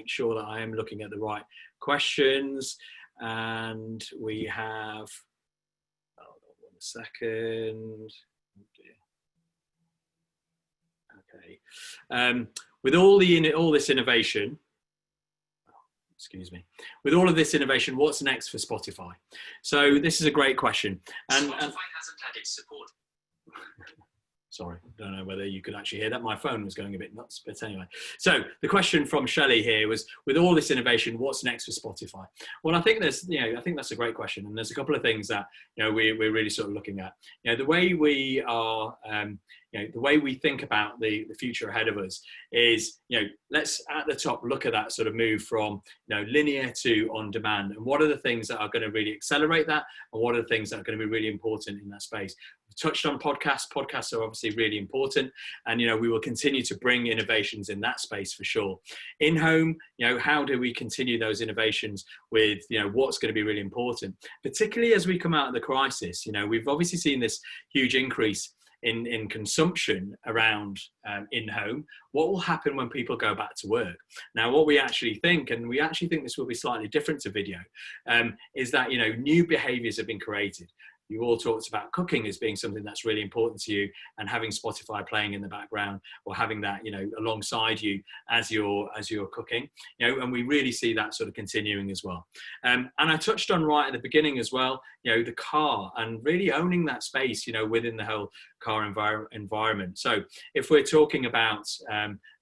sure that I am looking at the right questions. And we have, hold on 1 second. Okay. With all this innovation, with all of this innovation, what's next for Spotify? So this is a great question. And Spotify hasn't had its support. Sorry, don't know whether you could actually hear that. My phone was going a bit nuts, but anyway. So the question from Shelley here was, with all this innovation, what's next for Spotify? Well, I think I think that's a great question. And there's a couple of things that, we're really sort of looking at. The way we are, the way we think about the future ahead of us is, let's at the top look at that sort of move from, linear to on demand. And what are the things that are going to really accelerate that? And what are the things that are going to be really important in that space? Touched on podcasts. Podcasts are obviously really important, and we will continue to bring innovations in that space for sure. In home, how do we continue those innovations with what's going to be really important, particularly as we come out of the crisis? We've obviously seen this huge increase in consumption around in home. What will happen when people go back to work? Now, what we actually think, and we actually think this will be slightly different to video, is that new behaviors have been created. You all talked about cooking as being something that's really important to you, and having Spotify playing in the background, or having that alongside you as you're cooking, and we really see that sort of continuing as well. And I touched on right at the beginning as well, the car, and really owning that space within the whole car environment. So if we're talking about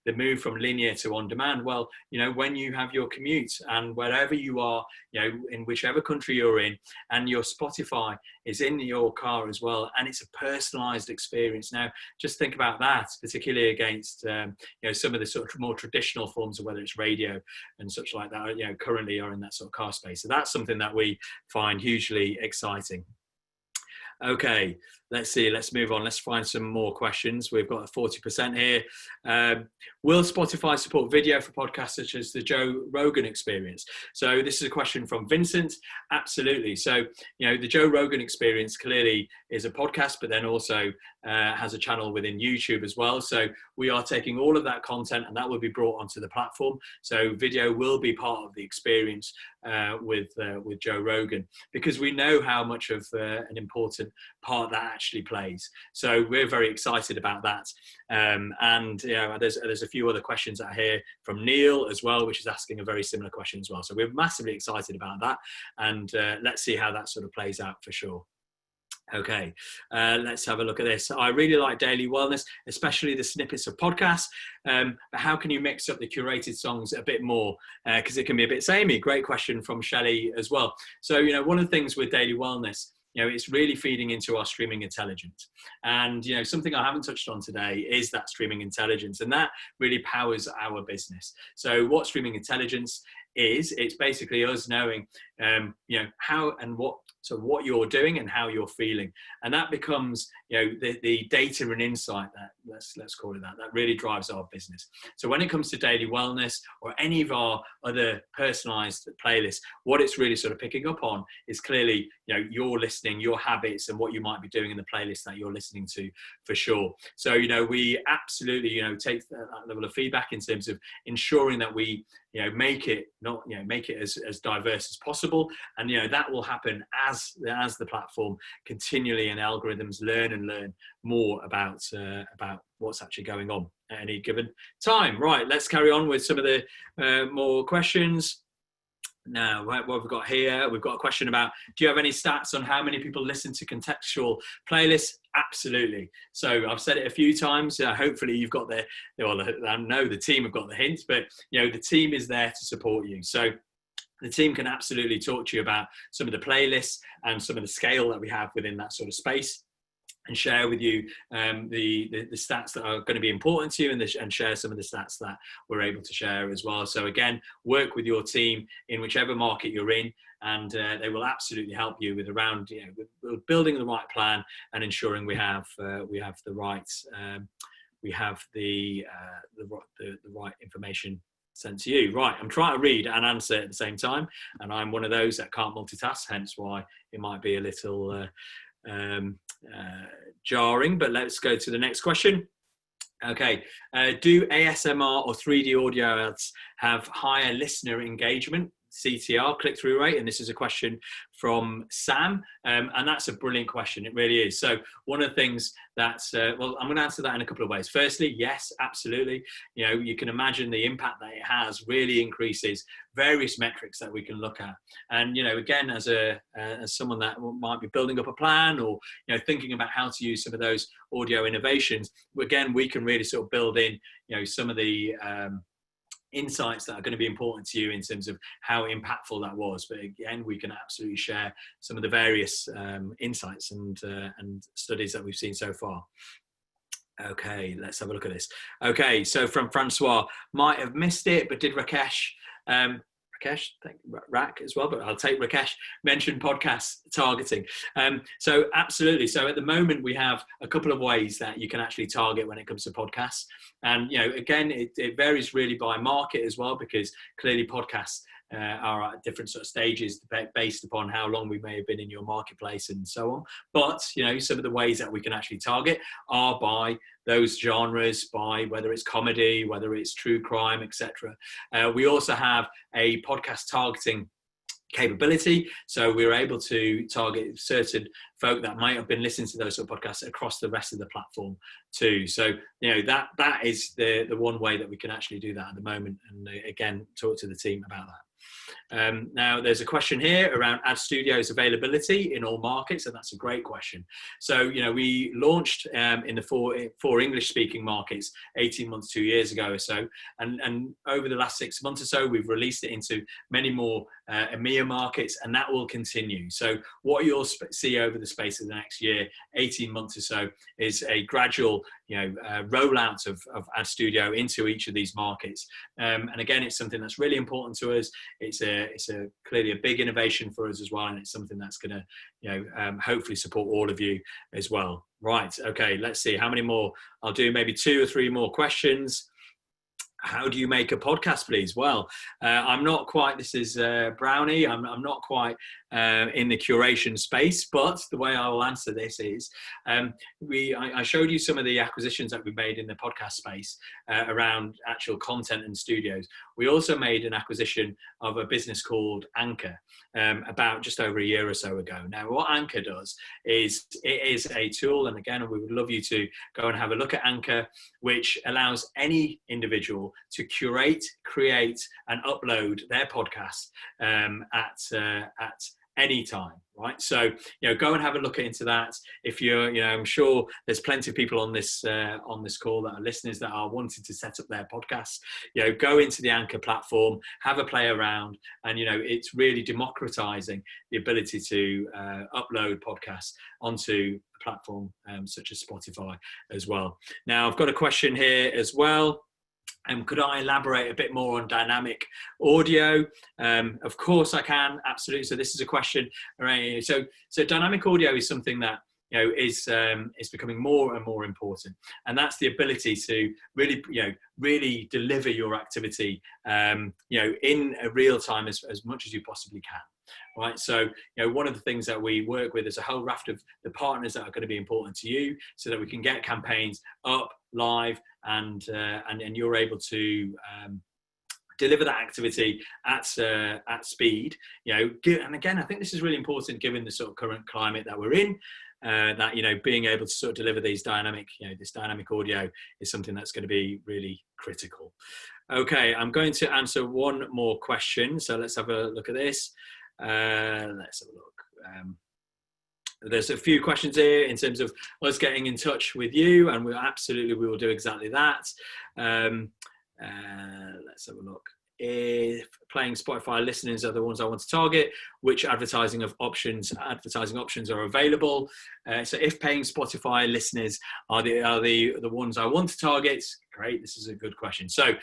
the move from linear to on demand, well, when you have your commute and wherever you are, in whichever country you're in, and your Spotify is in your car as well, and it's a personalized experience. Now, just think about that, particularly against, some of the sort of more traditional forms of whether it's radio and such like that, currently are in that sort of car space. So that's something that we find hugely exciting. Okay, let's see. Let's move on. Let's find some more questions. We've got a 40% here. Will Spotify support video for podcasts such as the Joe Rogan Experience? So this is a question from Vincent. Absolutely. So, the Joe Rogan Experience clearly is a podcast, but then also has a channel within YouTube as well. So we are taking all of that content, and that will be brought onto the platform. So video will be part of the experience with Joe Rogan, because we know how much of an important part that actually plays. So we're very excited about that. And there's a few other questions out here from Neil as well, which is asking a very similar question as well. So we're massively excited about that, and let's see how that sort of plays out for sure. Okay, let's have a look at this. I really like daily wellness, especially the snippets of podcasts. But how can you mix up the curated songs a bit more? Because it can be a bit samey. Great question from Shelley as well. So, one of the things with daily wellness, it's really feeding into our streaming intelligence. And, something I haven't touched on today is that streaming intelligence, and that really powers our business. So what streaming intelligence is, it's basically us knowing, how and what you're doing and how you're feeling. And that becomes, the data and insight that, let's call it that really drives our business. So when it comes to daily wellness or any of our other personalized playlists, what it's really sort of picking up on is clearly, your listening, your habits, and what you might be doing in the playlist that you're listening to for sure. So, we absolutely, take that level of feedback in terms of ensuring that we, make it as diverse as possible. And, that will happen as the platform continually and algorithms learn more about what's actually going on at any given time. Right, let's carry on with some of the more questions. Now, what we've got here, we've got a question about, do you have any stats on how many people listen to contextual playlists? Absolutely. So I've said it a few times. Hopefully you've got I know the team have got the hint, but the team is there to support you. So the team can absolutely talk to you about some of the playlists and some of the scale that we have within that sort of space, and share with you the stats that are going to be important to you, and share some of the stats that we're able to share as well. So again, work with your team in whichever market you're in, and they will absolutely help you with building the right plan and ensuring we have the right information sent to you. Right, I'm trying to read and answer at the same time, and I'm one of those that can't multitask, hence why it might be a little jarring, but let's go to the next question. Okay, do ASMR or 3D audio ads have higher listener engagement? CTR, click-through rate? And this is a question from Sam, and that's a brilliant question. It really is. So one of the things that's, well, I'm going to answer that in a couple of ways. Firstly, yes, absolutely. You know, you can imagine the impact that it has really increases various metrics that we can look at. And, you know, again, as someone that might be building up a plan, or, you know, thinking about how to use some of those audio innovations, again, we can really sort of build in, you know, some of the insights that are going to be important to you in terms of how impactful that was. But again, we can absolutely share some of the various insights and studies that we've seen so far. Okay, let's have a look at this. Okay, so from Francois, might have missed it, but did Rakesh, Rak as well, but I'll take Rakesh, mention podcast targeting. So absolutely. So at the moment we have a couple of ways that you can actually target when it comes to podcasts. And, you know, again, it varies really by market as well, because clearly podcasts are at different sort of stages based upon how long we may have been in your marketplace and so on. But, you know, some of the ways that we can actually target are by those genres, by whether it's comedy, whether it's true crime, etc. We also have a podcast targeting capability, so we're able to target certain folk that might have been listening to those sort of podcasts across the rest of the platform too. So, you know, that is the one way that we can actually do that at the moment, and again, talk to the team about that. Now there's a question here around Ad Studio's availability in all markets, and that's a great question. So, you know, we launched in the four English speaking markets 18 months, 2 years ago or so, and over the last 6 months or so we've released it into many more EMEA markets, and that will continue. So what you'll see over the space of the next year, 18 months or so, is a gradual, you know, rollout of Ad Studio into each of these markets. And again, it's something that's really important to us. It's clearly a big innovation for us as well, and it's something that's going to, you know, hopefully support all of you as well. Right, okay, let's see how many more. I'll do maybe 2 or 3 more questions. How do you make a podcast, please? Well, I'm not quite, this is Brownie, I'm not quite in the curation space, but the way I will answer this is, I showed you some of the acquisitions that we made in the podcast space around actual content and studios. We also made an acquisition of a business called Anchor about just over a year or so ago. Now, what Anchor does is it is a tool, and again, we would love you to go and have a look at Anchor, which allows any individual to curate, create, and upload their podcast at any time, right? So, you know, go and have a look into that. If you're, you know, I'm sure there's plenty of people on this call that are listeners that are wanting to set up their podcasts. You know, go into the Anchor platform, have a play around, and, you know, it's really democratizing the ability to upload podcasts onto a platform such as Spotify as well. Now, I've got a question here as well. Could I elaborate a bit more on dynamic audio? Of course I can, absolutely. So this is a question. So dynamic audio is something that, you know, is becoming more and more important, and that's the ability to really, you know, really deliver your activity, you know, in a real time as much as you possibly can. Right, so, you know, one of the things that we work with is a whole raft of the partners that are going to be important to you, so that we can get campaigns up live, and you're able to deliver that activity at speed. You know, and again, I think this is really important given the sort of current climate that we're in. That, you know, being able to sort of deliver these dynamic, you know, this dynamic audio is something that's going to be really critical. Okay, I'm going to answer one more question, so let's have a look at this. Let's have a look. There's a few questions here in terms of us getting in touch with you, and we will do exactly that. Let's have a look. If playing Spotify listeners are the ones I want to target, which advertising options are available? So if paying Spotify listeners are the ones I want to target, great, this is a good question. So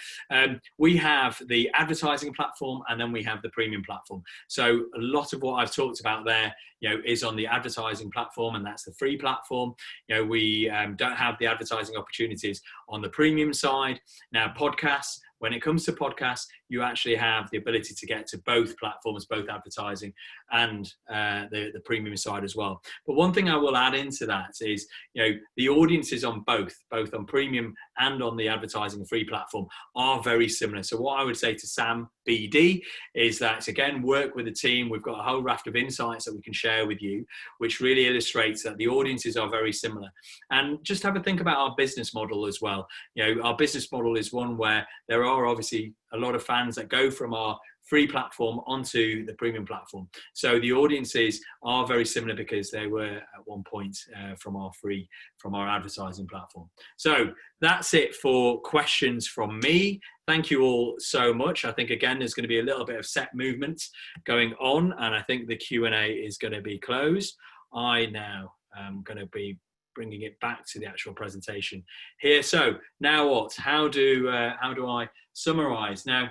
we have the advertising platform, and then we have the premium platform. So a lot of what I've talked about there, you know, is on the advertising platform, and that's the free platform. You know, we don't have the advertising opportunities on the premium side. Now, podcasts, when it comes to podcasts, you actually have the ability to get to both platforms, both advertising and the premium side as well. But one thing I will add into that is, the audiences on both on premium and on the advertising free platform are very similar. So what I would say to Sam BD is that, again, work with the team. We've got a whole raft of insights that we can share with you, which really illustrates that the audiences are very similar. And just have a think about our business model as well. Our business model is one where there are obviously a lot of fans that go from our free platform onto the premium platform. So the audiences are very similar because they were at one point from our advertising platform. So that's it for questions from me. Thank you all so much. I think, again, there's going to be a little bit of set movement going on, and I think the Q&A is going to be closed. I now am going to be bringing it back to the actual presentation here. So now what? How do I summarize? Now,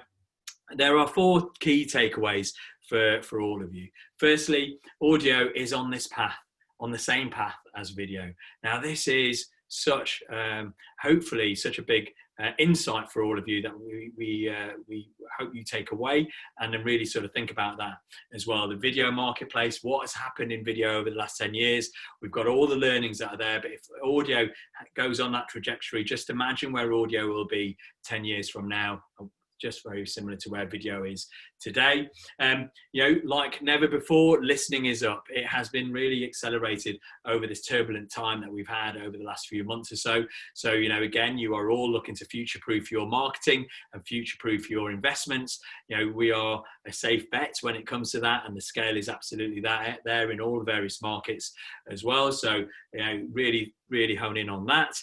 there are 4 key takeaways for all of you. Firstly, audio is on this path, on the same path as video. Now, this is hopefully such a big insight for all of you that we hope you take away, and then really sort of think about that as well. The video marketplace, what has happened in video over the last 10 years, we've got all the learnings that are there, but if audio goes on that trajectory, just imagine where audio will be 10 years from now. Just very similar to where video is today. Like never before, listening is up. It has been really accelerated over this turbulent time that we've had over the last few months or so. So, again, you are all looking to future-proof your marketing and future-proof your investments. We are a safe bet when it comes to that, and the scale is absolutely there in all the various markets as well. So, really hone in on that.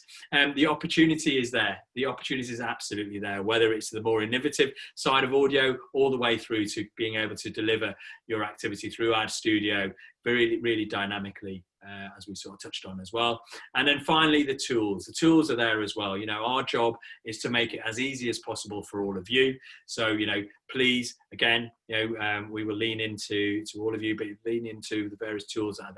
The opportunity is there. The opportunity is absolutely there, whether it's the more innovative side of audio all the way through to being able to deliver your activity through Ad Studio very, really dynamically, as we sort of touched on as well. And then finally, the tools. The tools are there as well. Our job is to make it as easy as possible for all of you. So, please, again, we will lean into all of you, but lean into the various tools that are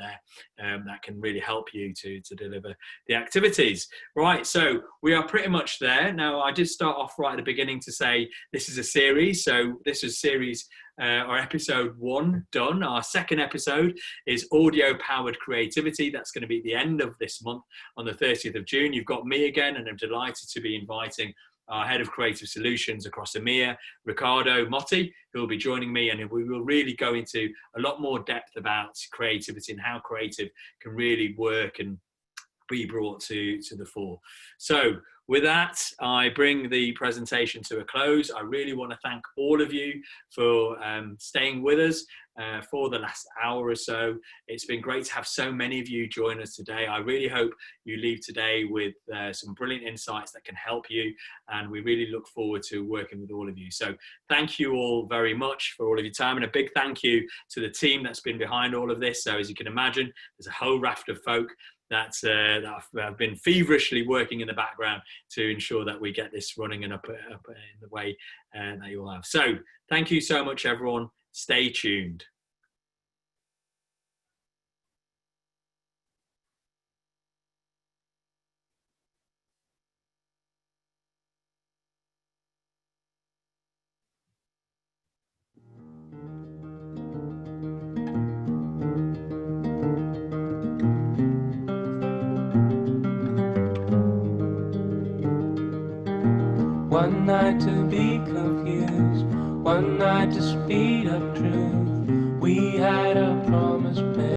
there that can really help you to deliver the activities. Right, so we are pretty much there. Now, I did start off right at the beginning to say this is a series. So this is series or episode 1 done. Our second episode is audio powered creativity. That's going to be at the end of this month on the 30th of June. You've got me again, and I'm delighted to be inviting our head of creative solutions across EMEA, Ricardo Motti, who will be joining me, and we will really go into a lot more depth about creativity and how creative can really work and be brought to the fore. So with that, I bring the presentation to a close. I really want to thank all of you for staying with us for the last hour or so. It's been great to have so many of you join us today. I really hope you leave today with some brilliant insights that can help you, and we really look forward to working with all of you. So thank you all very much for all of your time, and a big thank you to the team that's been behind all of this. So as you can imagine, there's a whole raft of folk that have been feverishly working in the background to ensure that we get this running and up in the way that you all have. So thank you so much, everyone. Stay tuned. One night to be confused, one night to speed up truth. We had a promise made.